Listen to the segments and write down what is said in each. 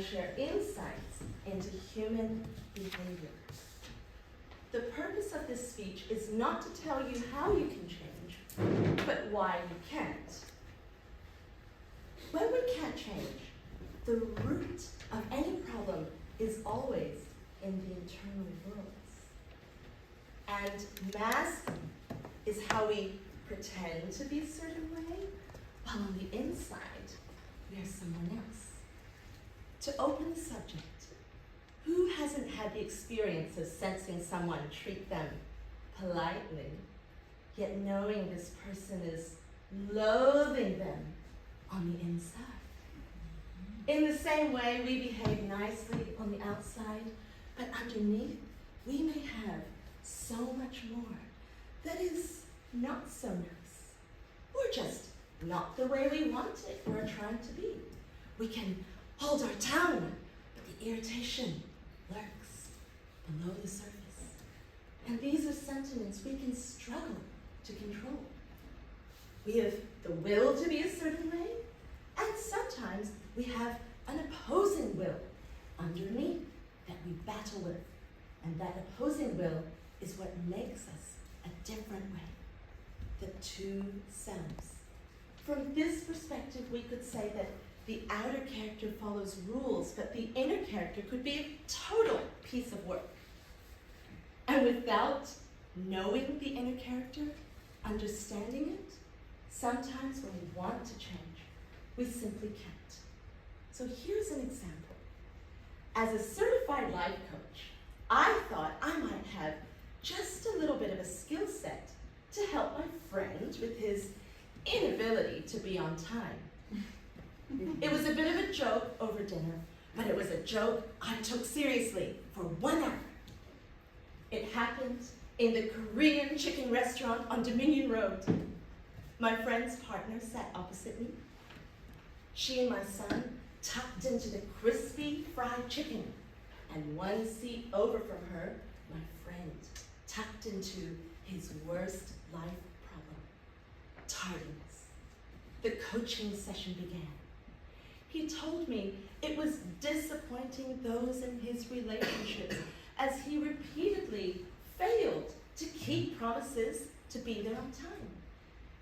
share insights into human behavior. The purpose of this speech is not to tell you how you can change, but why you can't. When we can't change, the root of any problem is always in the internal worlds. And masking is how we pretend to be a certain way, while on the inside, we are someone else. To open the subject, who hasn't had the experience of sensing someone treat them politely, yet knowing this person is loathing them on the inside? In the same way, we behave nicely on the outside, but underneath, we may have so much more that is not so nice, or just not the way we want it or are trying to be. We can hold our tongue, but the irritation lurks below the surface. And these are sentiments we can struggle to control. We have the will to be a certain way, and sometimes we have an opposing will underneath that we battle with. And that opposing will is what makes us a different way. The two selves. From this perspective, we could say that the outer character follows rules, but the inner character could be a total piece of work. And without knowing the inner character, understanding it, sometimes when we want to change, we simply can't. So here's an example. As a certified life coach, I thought I might have just a little bit of a skill set to help my friend with his inability to be on time. It was a bit of a joke over dinner, but it was a joke I took seriously for 1 hour. It happened in the Korean chicken restaurant on Dominion Road. My friend's partner sat opposite me. She and my son tucked into the crispy fried chicken, and 1 seat over from her, my friend tucked into his worst life problem, tardiness. The coaching session began. He told me it was disappointing those in his relationships as he repeatedly failed to keep promises to be there on time,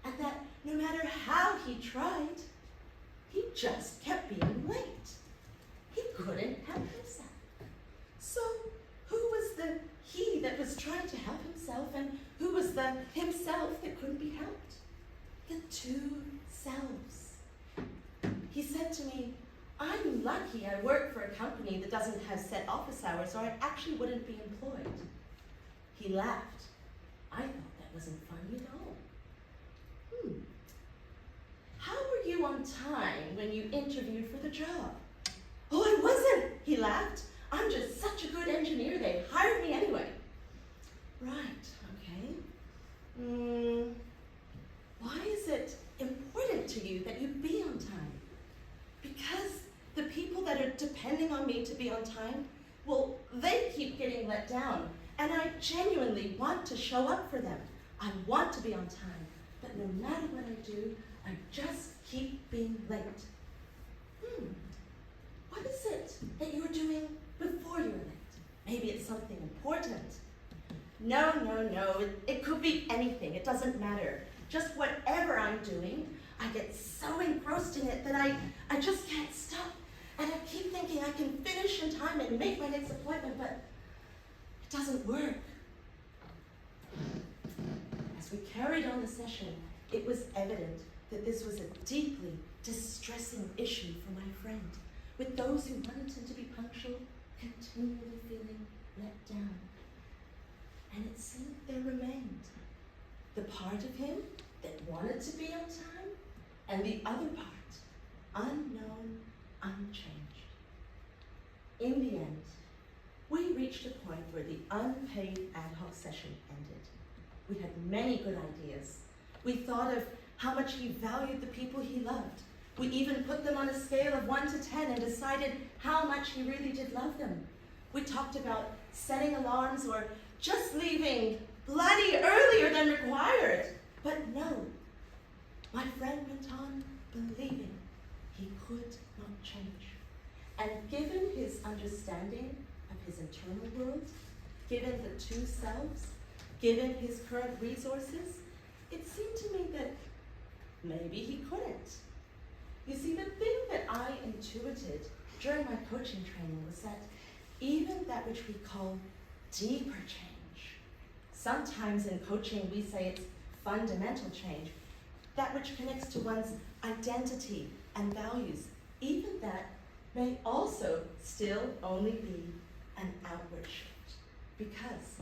and that no matter how he tried, he just kept being late. He couldn't help himself. So who was the he that was trying to help himself, and who was the himself that couldn't be helped? The two selves. He said to me, I'm lucky I work for a company that doesn't have set office hours, or I actually wouldn't be employed. He laughed. I thought that wasn't funny at all. How were you on time when you interviewed for the job? Oh, I wasn't, he laughed. I'm just such a good engineer, they hired me anyway. Right, okay. Why is it important to you that you be on time? Because the people that are depending on me to be on time, well, they keep getting let down, and I genuinely want to show up for them. I want to be on time, but no matter what I do, I just keep being late. What is it that you're doing before you're late? Maybe it's something important. No. It could be anything. It doesn't matter. Just whatever I'm doing, I get so engrossed in it that I just can't stop. And I keep thinking I can finish in time and make my next appointment, but it doesn't work. As we carried on the session, it was evident that this was a deeply distressing issue for my friend, with those who wanted him to be punctual continually feeling let down. And it seemed there remained the part of him that wanted to be on time, and the other part, unknown, unchanged. In the end, we reached a point where the unpaid ad hoc session ended. We had many good ideas. We thought of how much he valued the people he loved. We even put them on a scale of 1 to 10 and decided how much he really did love them. We talked about setting alarms or just leaving bloody earlier than required. But no, my friend went on believing he could not change. And given his understanding of his internal world, given the two selves, given his current resources, it seemed to me that maybe he couldn't. You see, the thing that I intuited during my coaching training was that even that which we call deeper change, sometimes in coaching we say it's fundamental change, that which connects to one's identity and values, even that may also still only be an outward shift, because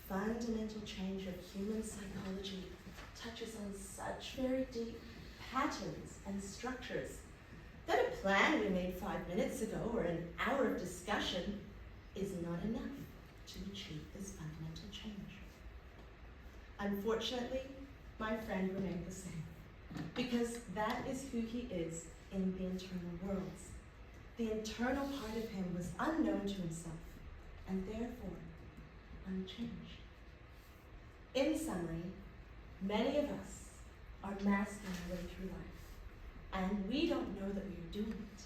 fundamental change of human psychology touches on such very deep patterns and structures that a plan we made 5 minutes ago or an hour of discussion is not enough to achieve this fundamental change. Unfortunately, my friend remained the same, because that is who he is in the internal worlds. The internal part of him was unknown to himself, and therefore unchanged. In summary, many of us are masking our way through life, and we don't know that we are doing it.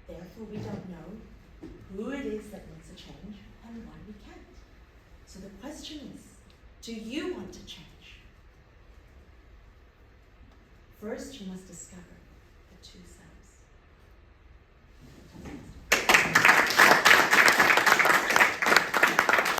Therefore, we don't know who it is that wants a change and why we can't. So the question is, do you want to change? First, you must discover the two selves.